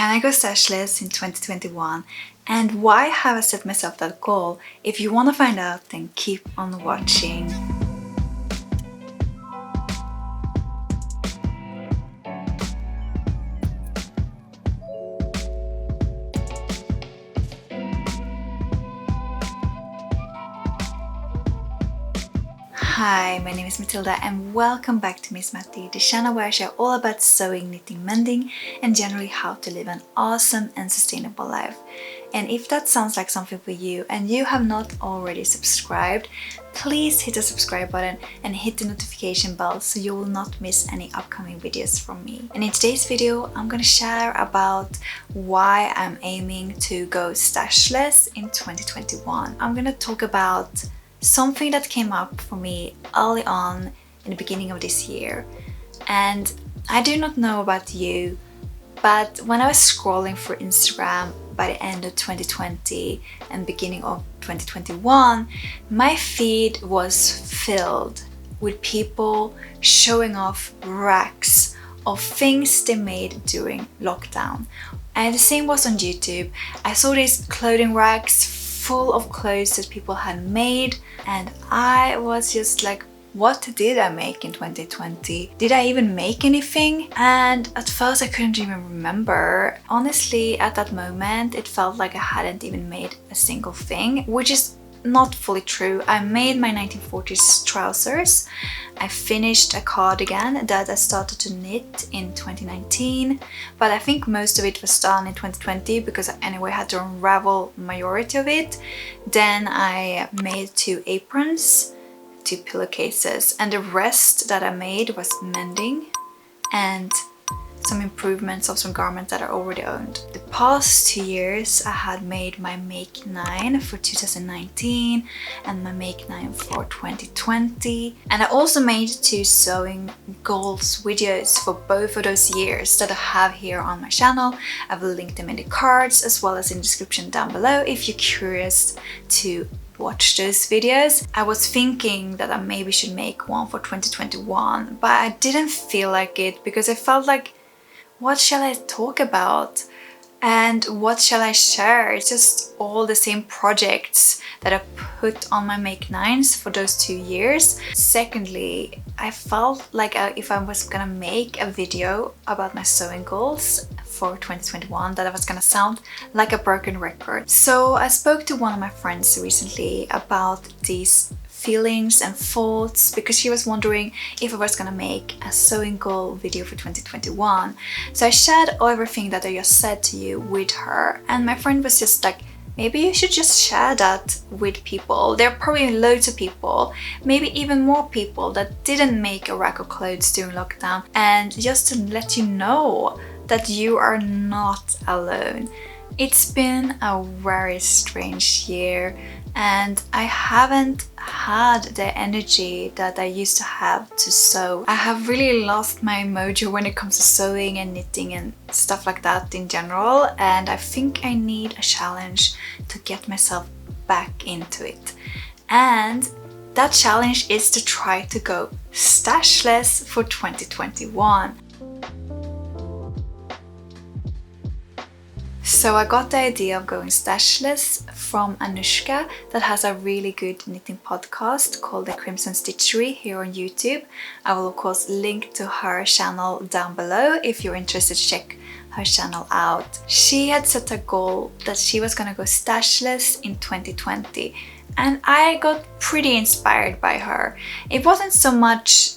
Can I go stashless in 2021? And why have I set myself that goal? If you want to find out, then keep on watching. Hi, my name is Matilda and welcome back to Miss Matti, the channel where I share all about sewing, knitting, mending and generally how to live an awesome and sustainable life. And if that sounds like something for you and you have not already subscribed, please hit the subscribe button and hit the notification bell so you will not miss any upcoming videos from me. And in today's video, I'm going to share about why I'm aiming to go stashless in 2021. I'm going to talk about something that came up for me early on in the beginning of this year. And I do not know about you, but when I was scrolling through Instagram by the end of 2020 and beginning of 2021, my feed was filled with people showing off racks of things they made during lockdown. And the same was on YouTube. I saw these clothing racks full of clothes that people had made, and I was just like, what did I make in 2020? Did I even make anything? And at first I couldn't even remember. Honestly, at that moment it felt like I hadn't even made a single thing, which is not fully true. I made my 1940s trousers. I finished a cardigan that I started to knit in 2019, but I think most of it was done in 2020 because I anyway had to unravel majority of it. Then I made 2 aprons, 2 pillowcases, and the rest that I made was mending and some improvements of some garments that I already owned. The past 2 years I had made my Make 9 for 2019 and my Make 9 for 2020, and I also made 2 sewing goals videos for both of those years that I have here on my channel. I will link them in the cards as well as in the description down below if you're curious to watch those videos. I was thinking that I maybe should make one for 2021, but I didn't feel like it because I felt like, what shall I talk about? And what shall I share? It's just all the same projects that I put on my Make 9s for those 2 years. Secondly, I felt like if I was gonna make a video about my sewing goals for 2021, that I was gonna sound like a broken record. So I spoke to one of my friends recently about these feelings and thoughts because she was wondering if I was gonna make a sewing goal video for 2021. So I shared everything that I just said to you with her, and my friend was just like, maybe you should just share that with people. There are probably loads of people, maybe even more people that didn't make a rack of clothes during lockdown, and just to let you know that you are not alone. It's been a very strange year and I haven't had the energy that I used to have to sew. I have really lost my mojo when it comes to sewing and knitting and stuff like that in general, and I think I need a challenge to get myself back into it. And that challenge is to try to go stashless for 2021. So I got the idea of going stashless from Anushka that has a really good knitting podcast called The Crimson Stitchery here on YouTube. I will of course link to her channel down below if you're interested to check her channel out. She had set a goal that she was gonna go stashless in 2020, and I got pretty inspired by her. It wasn't so much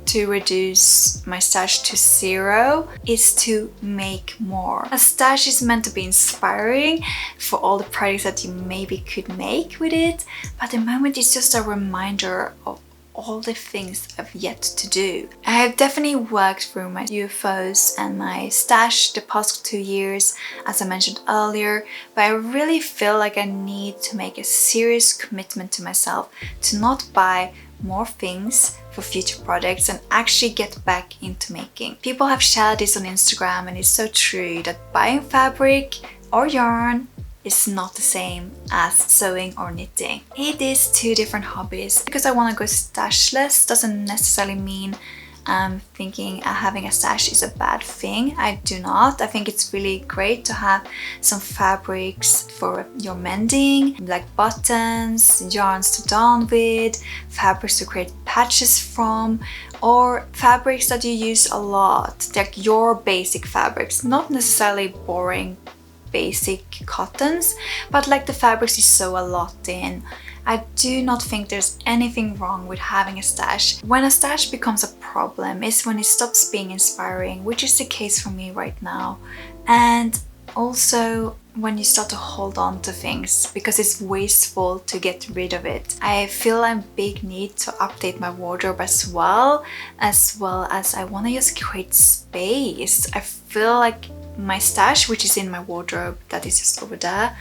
to reduce my stash to 0, is to make more. A stash is meant to be inspiring for all the projects that you maybe could make with it, but at the moment it's just a reminder of all the things I've yet to do. I have definitely worked through my UFOs and my stash the past 2 years, as I mentioned earlier, but I really feel like I need to make a serious commitment to myself to not buy more things for future projects and actually get back into making. People have shared this on Instagram, and it's so true that buying fabric or yarn is not the same as sewing or knitting. It is 2 different hobbies. Because I want to go stashless doesn't necessarily mean I'm thinking having a stash is a bad thing. I do not. I think it's really great to have some fabrics for your mending, like buttons, yarns to darn with, fabrics to create patches from, or fabrics that you use a lot, like your basic fabrics, not necessarily boring basic cottons, but like the fabrics you sew a lot in. I do not think there's anything wrong with having a stash. When a stash becomes a problem is when it stops being inspiring, which is the case for me right now. And also when you start to hold on to things because it's wasteful to get rid of it. I feel a big need to update my wardrobe as well as I want to just create space. I feel like my stash, which is in my wardrobe that is just over there,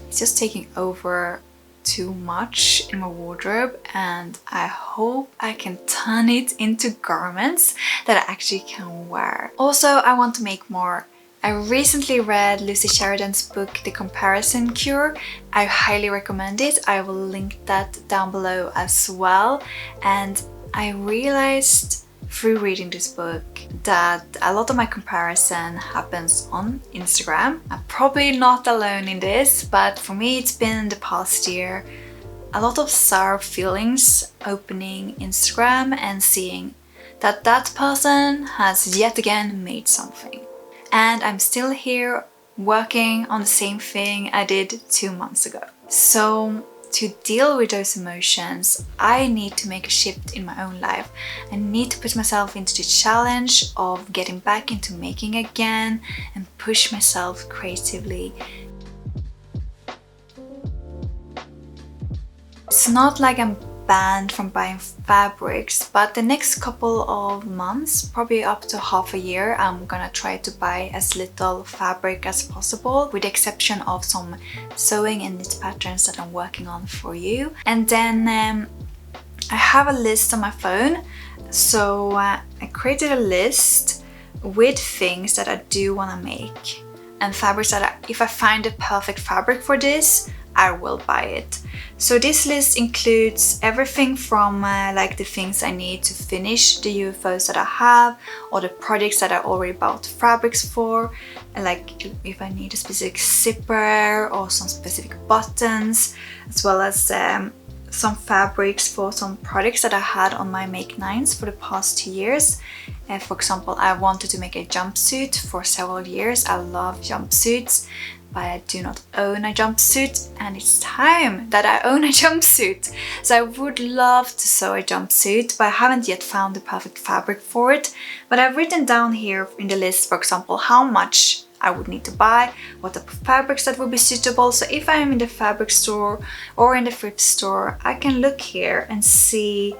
it's just taking over too much in my wardrobe, and I hope I can turn it into garments that I actually can wear. Also, I want to make more. I recently read Lucy Sheridan's book The Comparison Cure. I highly recommend it. I will link that down below as well. And I realized through reading this book that a lot of my comparison happens on Instagram. I'm probably not alone in this, but for me it's been the past year a lot of sour feelings opening Instagram and seeing that that person has yet again made something. And I'm still here working on the same thing I did 2 months ago. So to deal with those emotions, I need to make a shift in my own life. I need to put myself into the challenge of getting back into making again and push myself creatively. It's not like I'm banned from buying fabrics, but the next couple of months, probably up to half a year, I'm gonna try to buy as little fabric as possible, with the exception of some sewing and knit patterns that I'm working on for you. And then I have a list on my phone, so I created a list with things that I do want to make and fabrics that if I find the perfect fabric for this, I will buy it. So this list includes everything from like the things I need to finish the UFOs that I have, or the projects that I already bought fabrics for, and like if I need a specific zipper or some specific buttons, as well as some fabrics for some projects that I had on my Make 9s for the past 2 years. For example, I wanted to make a jumpsuit for several years. I love jumpsuits, but I do not own a jumpsuit, and it's time that I own a jumpsuit. So I would love to sew a jumpsuit, but I haven't yet found the perfect fabric for it. But I've written down here in the list, for example, how much I would need to buy, what type of fabrics that would be suitable. So if I'm in the fabric store or in the thrift store, I can look here and see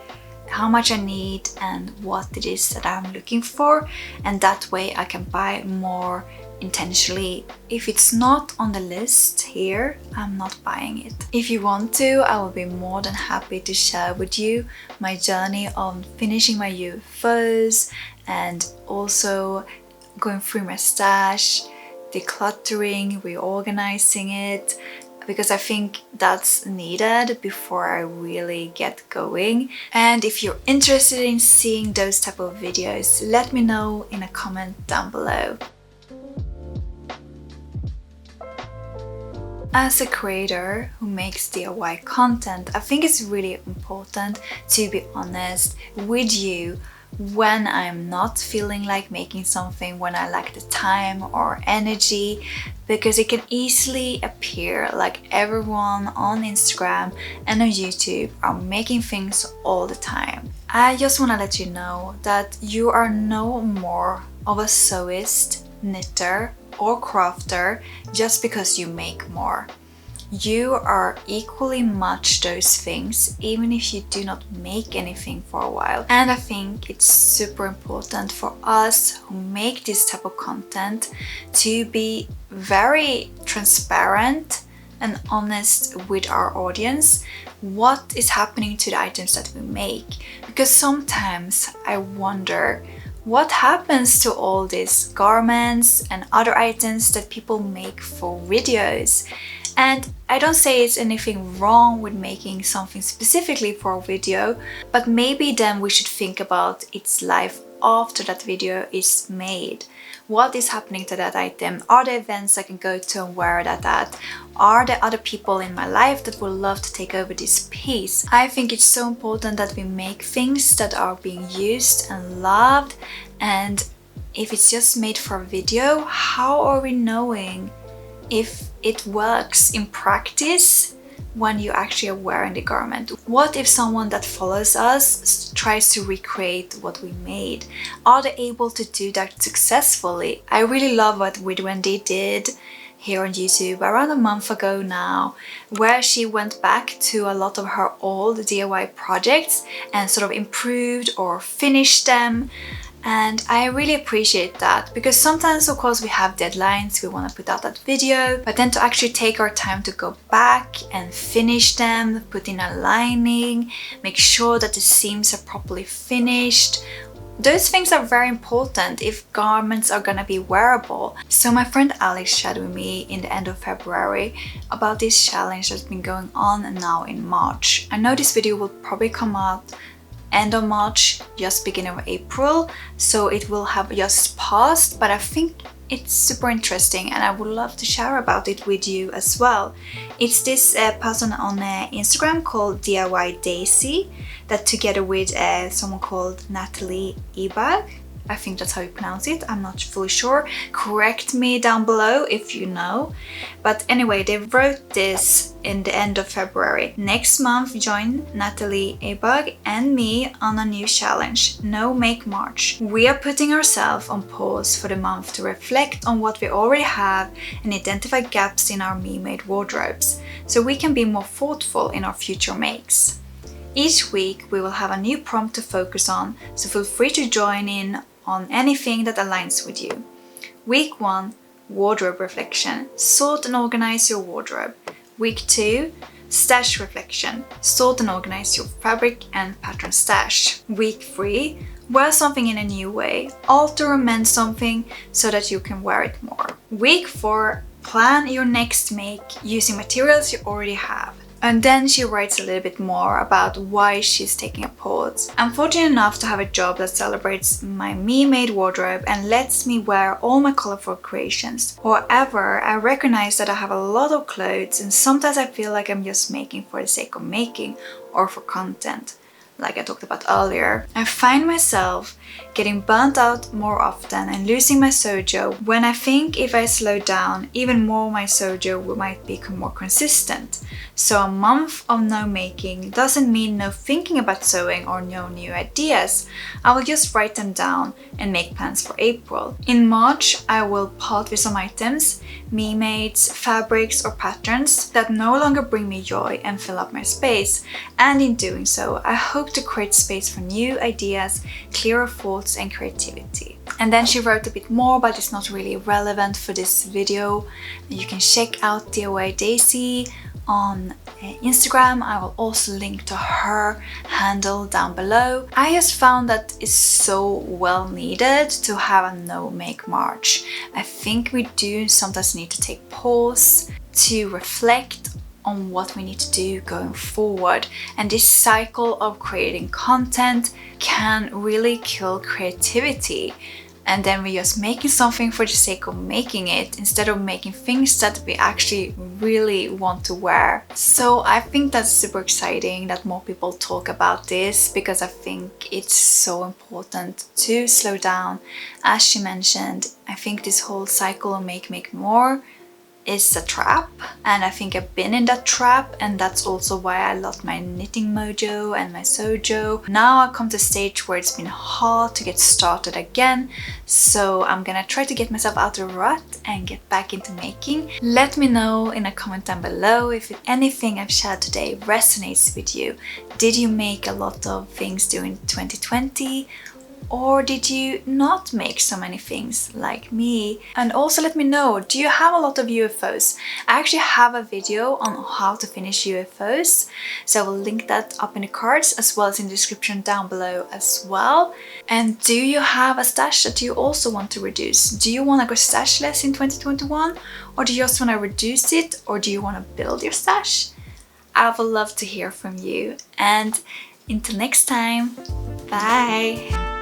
how much I need and what it is that I'm looking for, and that way I can buy more intentionally. If it's not on the list here, I'm not buying it. If you want to, I will be more than happy to share with you my journey on finishing my UFOs and also going through my stash, decluttering, reorganizing it, because I think that's needed before I really get going. And if you're interested in seeing those type of videos, let me know in a comment down below. As a creator who makes DIY content, I think it's really important to be honest with you when I'm not feeling like making something, when I lack the time or energy, because it can easily appear like everyone on Instagram and on YouTube are making things all the time. I just want to let you know that you are no more of a sewist, knitter or crafter just because you make more. You are equally much those things even if you do not make anything for a while. And I think it's super important for us who make this type of content to be very transparent and honest with our audience what is happening to the items that we make. Because sometimes I wonder what happens to all these garments and other items that people make for videos. And I don't say it's anything wrong with making something specifically for a video, but maybe then we should think about its life after that video is made. What is happening to that item? Are there events I can go to and wear that at? Are there other people in my life that would love to take over this piece? I think it's so important that we make things that are being used and loved, and if it's just made for a video, how are we knowing if it works in practice when you actually are wearing the garment? What if someone that follows us tries to recreate what we made? Are they able to do that successfully? I really love what Wendy did here on YouTube around a month ago now, where she went back to a lot of her old DIY projects and sort of improved or finished them. And I really appreciate that, because sometimes of course we have deadlines, we want to put out that video, but then to actually take our time to go back and finish them, put in a lining, make sure that the seams are properly finished. Those things are very important if garments are gonna be wearable. So my friend Alex shared with me in the end of February about this challenge that's been going on now in March. I know this video will probably come out end of March, just beginning of April, so it will have just passed, but I think it's super interesting and I would love to share about it with you as well. It's this person on Instagram called DIY Daisy that together with someone called Natalie Ebag, I think that's how you pronounce it, I'm not fully sure, correct me down below if you know. But anyway, they wrote this in the end of February. Next month, join Natalie Ebag and me on a new challenge, No Make March. We are putting ourselves on pause for the month to reflect on what we already have and identify gaps in our me-made wardrobes, so we can be more thoughtful in our future makes. Each week we will have a new prompt to focus on, so feel free to join in on anything that aligns with you. Week 1, wardrobe reflection. Sort and organize your wardrobe. Week 2, stash reflection. Sort and organize your fabric and pattern stash. Week 3, wear something in a new way. Alter or mend something so that you can wear it more. Week 4, plan your next make using materials you already have. And then she writes a little bit more about why she's taking a pause. I'm fortunate enough to have a job that celebrates my me-made wardrobe and lets me wear all my colorful creations. However, I recognize that I have a lot of clothes and sometimes I feel like I'm just making for the sake of making or for content, like I talked about earlier. I find myself getting burnt out more often and losing my sojo when I think if I slow down even more, my sojo might become more consistent. So a month of no making doesn't mean no thinking about sewing or no new ideas. I will just write them down and make plans for April. In March, I will part with some items, me-mades, fabrics or patterns that no longer bring me joy and fill up my space. And in doing so, I hope to create space for new ideas, clearer thoughts and creativity. And then she wrote a bit more, but it's not really relevant for this video. You can check out DIY Daisy on Instagram. I will also link to her handle down below. I just found that it's so well needed to have a no make March. I think we do sometimes need to take pause to reflect on what we need to do going forward, and this cycle of creating content can really kill creativity. And then we're just making something for the sake of making it instead of making things that we actually really want to wear. So I think that's super exciting that more people talk about this, because I think it's so important to slow down. As she mentioned, I think this whole cycle of make more is a trap, and I think I've been in that trap, and that's also why I lost my knitting mojo and my sojo. Now I come to a stage where it's been hard to get started again, so I'm gonna try to get myself out of the rut and get back into making. Let me know in a comment down below if anything I've shared today resonates with you. Did you make a lot of things during 2020? Or did you not make so many things like me? And also let me know, do you have a lot of UFOs? I actually have a video on how to finish UFOs, so I will link that up in the cards as well as in the description down below as well. And do you have a stash that you also want to reduce? Do you want to go stashless in 2021? Or do you just want to reduce it? Or do you want to build your stash? I would love to hear from you. And until next time, bye!